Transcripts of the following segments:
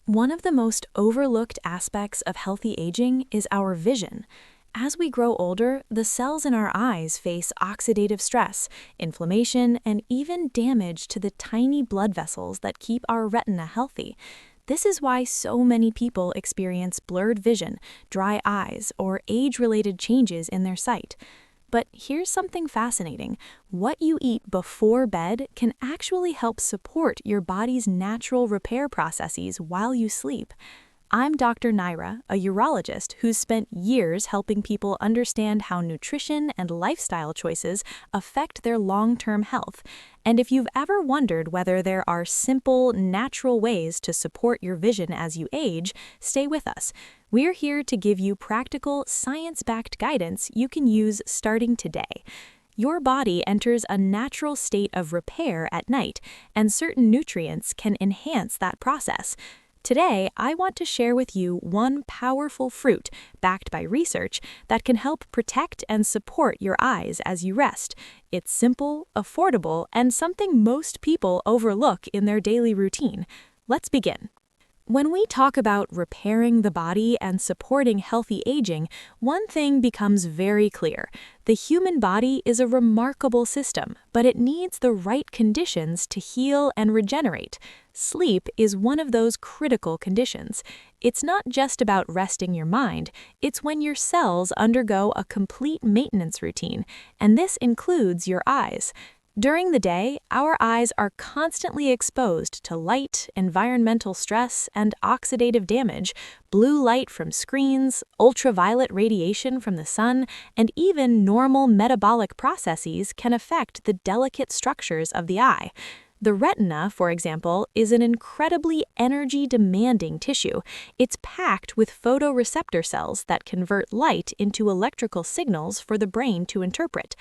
One of the most overlooked aspects of healthy aging is our vision. As we grow older, the cells in our eyes face oxidative stress, inflammation, and even damage to the tiny blood vessels that keep our retina healthy. This is why so many people experience blurred vision, dry eyes, or age-related changes in their sight. But here's something fascinating. What you eat before bed can actually help support your body's natural repair processes while you sleep. I'm Dr. Naira, a urologist who's spent years helping people understand how nutrition and lifestyle choices affect their long-term health. And if you've ever wondered whether there are simple, natural ways to support your vision as you age, stay with us. We're here to give you practical, science-backed guidance you can use starting today. Your body enters a natural state of repair at night, and certain nutrients can enhance that process. Today, I want to share with you one powerful fruit, backed by research, that can help protect and support your eyes as you rest. It's simple, affordable, and something most people overlook in their daily routine. Let's begin. When we talk about repairing the body and supporting healthy aging, one thing becomes very clear. The human body is a remarkable system, but it needs the right conditions to heal and regenerate. Sleep is one of those critical conditions. It's not just about resting your mind, it's when your cells undergo a complete maintenance routine, and this includes your eyes. During the day, our eyes are constantly exposed to light, environmental stress, and oxidative damage. Blue light from screens, ultraviolet radiation from the sun, and even normal metabolic processes can affect the delicate structures of the eye. The retina, for example, is an incredibly energy-demanding tissue. It's packed with photoreceptor cells that convert light into electrical signals for the brain to interpret.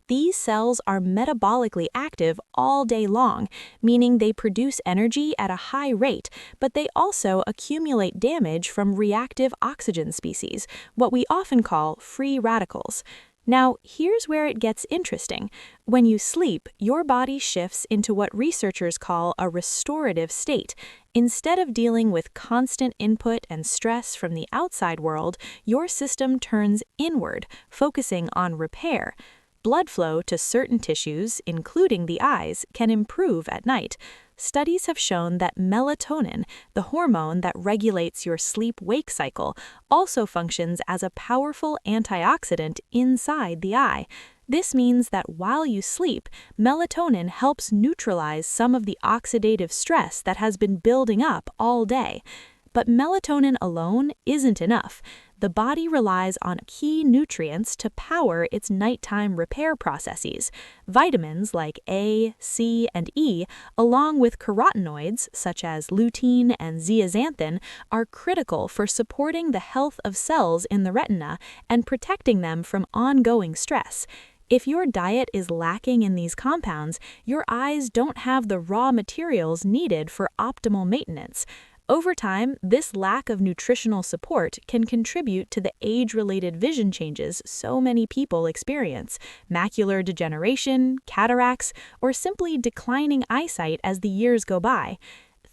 These cells are metabolically active all day long, meaning they produce energy at a high rate, but they also accumulate damage from reactive oxygen species, what we often call free radicals. Now, here's where it gets interesting. When you sleep, your body shifts into what researchers call a restorative state. Instead of dealing with constant input and stress from the outside world, your system turns inward, focusing on repair. Blood flow to certain tissues, including the eyes, can improve at night. Studies have shown that melatonin, the hormone that regulates your sleep-wake cycle, also functions as a powerful antioxidant inside the eye. This means that while you sleep, melatonin helps neutralize some of the oxidative stress that has been building up all day. But melatonin alone isn't enough. The body relies on key nutrients to power its nighttime repair processes. Vitamins like A, C, and E, along with carotenoids such as lutein and zeaxanthin, are critical for supporting the health of cells in the retina and protecting them from ongoing stress. If your diet is lacking in these compounds, your eyes don't have the raw materials needed for optimal maintenance. Over time, this lack of nutritional support can contribute to the age-related vision changes so many people experience: macular degeneration, cataracts, or simply declining eyesight as the years go by.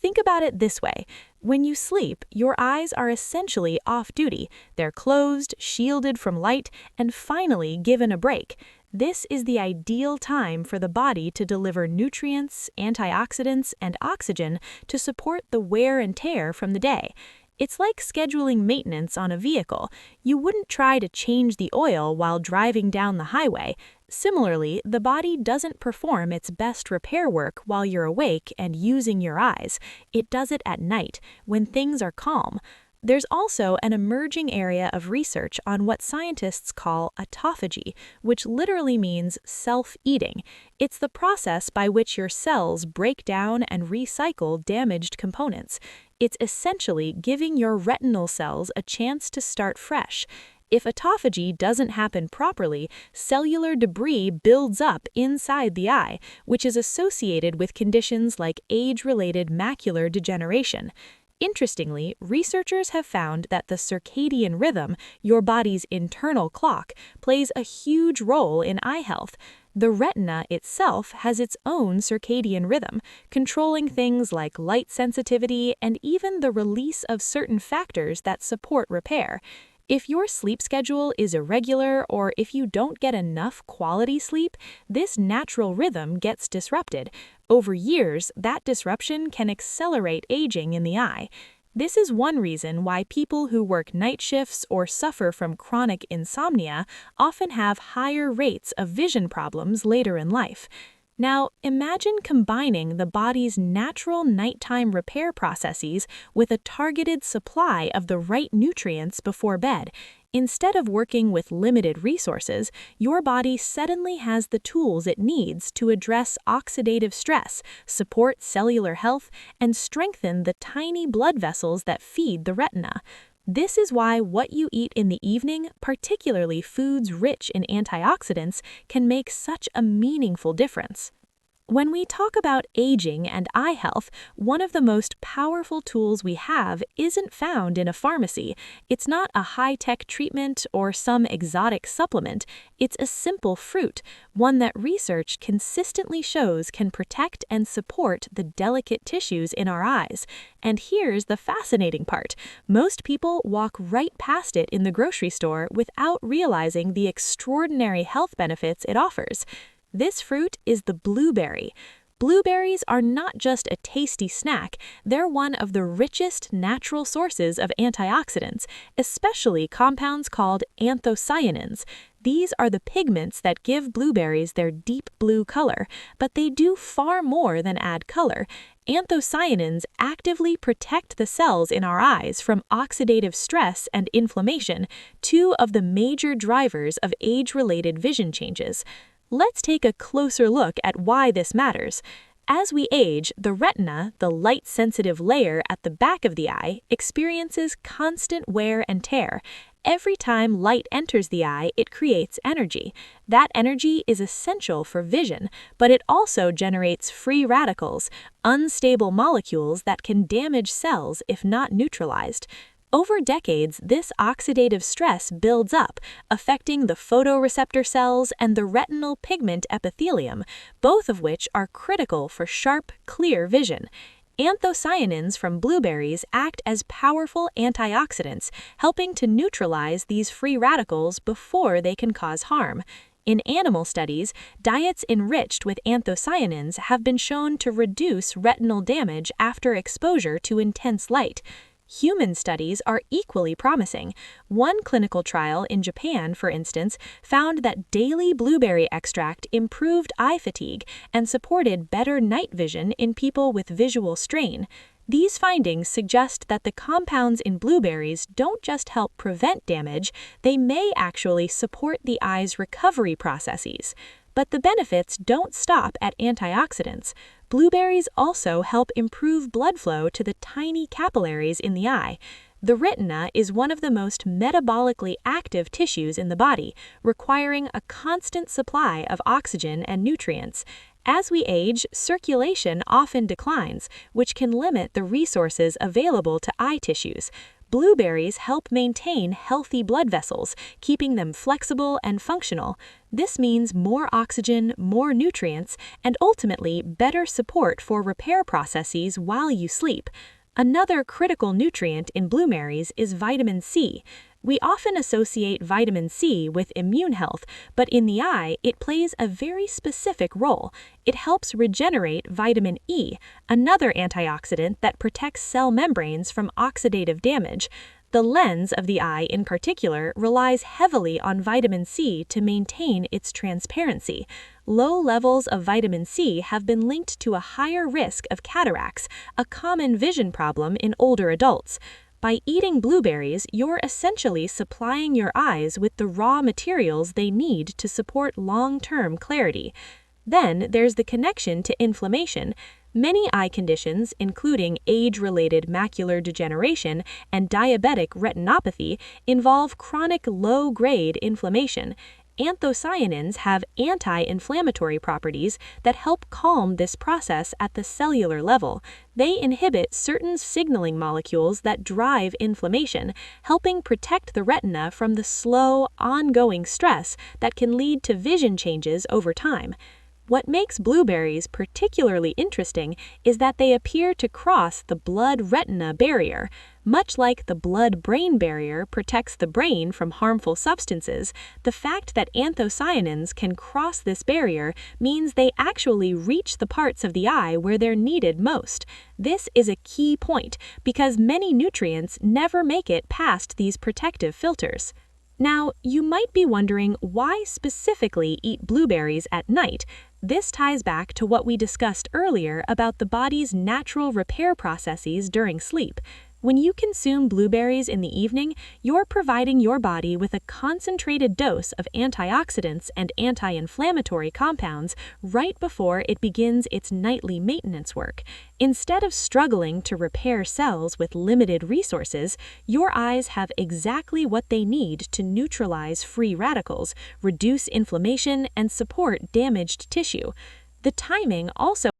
Think about it this way. When you sleep, your eyes are essentially off-duty. They're closed, shielded from light, and finally given a break. This is the ideal time for the body to deliver nutrients, antioxidants, and oxygen to support the wear and tear from the day. It's like scheduling maintenance on a vehicle. You wouldn't try to change the oil while driving down the highway. Similarly, the body doesn't perform its best repair work while you're awake and using your eyes. It does it at night, when things are calm. There's also an emerging area of research on what scientists call autophagy, which literally means self-eating. It's the process by which your cells break down and recycle damaged components. It's essentially giving your retinal cells a chance to start fresh. If autophagy doesn't happen properly, cellular debris builds up inside the eye, which is associated with conditions like age-related macular degeneration. Interestingly, researchers have found that the circadian rhythm, your body's internal clock, plays a huge role in eye health. The retina itself has its own circadian rhythm, controlling things like light sensitivity and even the release of certain factors that support repair. If your sleep schedule is irregular or if you don't get enough quality sleep, this natural rhythm gets disrupted. Over years, that disruption can accelerate aging in the eye. This is one reason why people who work night shifts or suffer from chronic insomnia often have higher rates of vision problems later in life. Now, imagine combining the body's natural nighttime repair processes with a targeted supply of the right nutrients before bed. Instead of working with limited resources, your body suddenly has the tools it needs to address oxidative stress, support cellular health, and strengthen the tiny blood vessels that feed the retina. This is why what you eat in the evening, particularly foods rich in antioxidants, can make such a meaningful difference. When we talk about aging and eye health, one of the most powerful tools we have isn't found in a pharmacy. It's not a high-tech treatment or some exotic supplement. It's a simple fruit, one that research consistently shows can protect and support the delicate tissues in our eyes. And here's the fascinating part. Most people walk right past it in the grocery store without realizing the extraordinary health benefits it offers. This fruit is the blueberry. Blueberries are not just a tasty snack, they're one of the richest natural sources of antioxidants, especially compounds called anthocyanins. These are the pigments that give blueberries their deep blue color, but they do far more than add color. Anthocyanins actively protect the cells in our eyes from oxidative stress and inflammation, two of the major drivers of age-related vision changes. Let's take a closer look at why this matters. As we age, the retina, the light-sensitive layer at the back of the eye, experiences constant wear and tear. Every time light enters the eye, it creates energy. That energy is essential for vision, but it also generates free radicals, unstable molecules that can damage cells if not neutralized. Over decades, this oxidative stress builds up, affecting the photoreceptor cells and the retinal pigment epithelium, both of which are critical for sharp, clear vision. Anthocyanins from blueberries act as powerful antioxidants, helping to neutralize these free radicals before they can cause harm. In animal studies, diets enriched with anthocyanins have been shown to reduce retinal damage after exposure to intense light. Human studies are equally promising. One clinical trial in Japan, for instance, found that daily blueberry extract improved eye fatigue and supported better night vision in people with visual strain. These findings suggest that the compounds in blueberries don't just help prevent damage, they may actually support the eye's recovery processes. But the benefits don't stop at antioxidants. Blueberries also help improve blood flow to the tiny capillaries in the eye. The retina is one of the most metabolically active tissues in the body, requiring a constant supply of oxygen and nutrients. As we age, circulation often declines, which can limit the resources available to eye tissues. Blueberries help maintain healthy blood vessels, keeping them flexible and functional. This means more oxygen, more nutrients, and ultimately better support for repair processes while you sleep. Another critical nutrient in blueberries is vitamin C. We often associate vitamin C with immune health, but in the eye, it plays a very specific role. It helps regenerate vitamin E, another antioxidant that protects cell membranes from oxidative damage. The lens of the eye in particular relies heavily on vitamin C to maintain its transparency. Low levels of vitamin C have been linked to a higher risk of cataracts, a common vision problem in older adults. By eating blueberries, you're essentially supplying your eyes with the raw materials they need to support long-term clarity. Then there's the connection to inflammation. Many eye conditions, including age-related macular degeneration and diabetic retinopathy, involve chronic low-grade inflammation. Anthocyanins have anti-inflammatory properties that help calm this process at the cellular level. They inhibit certain signaling molecules that drive inflammation, helping protect the retina from the slow, ongoing stress that can lead to vision changes over time. What makes blueberries particularly interesting is that they appear to cross the blood-retina barrier. Much like the blood-brain barrier protects the brain from harmful substances, the fact that anthocyanins can cross this barrier means they actually reach the parts of the eye where they're needed most. This is a key point because many nutrients never make it past these protective filters. Now, you might be wondering why specifically eat blueberries at night. This ties back to what we discussed earlier about the body's natural repair processes during sleep. When you consume blueberries in the evening, you're providing your body with a concentrated dose of antioxidants and anti-inflammatory compounds right before it begins its nightly maintenance work. Instead of struggling to repair cells with limited resources, your eyes have exactly what they need to neutralize free radicals, reduce inflammation, and support damaged tissue. The timing also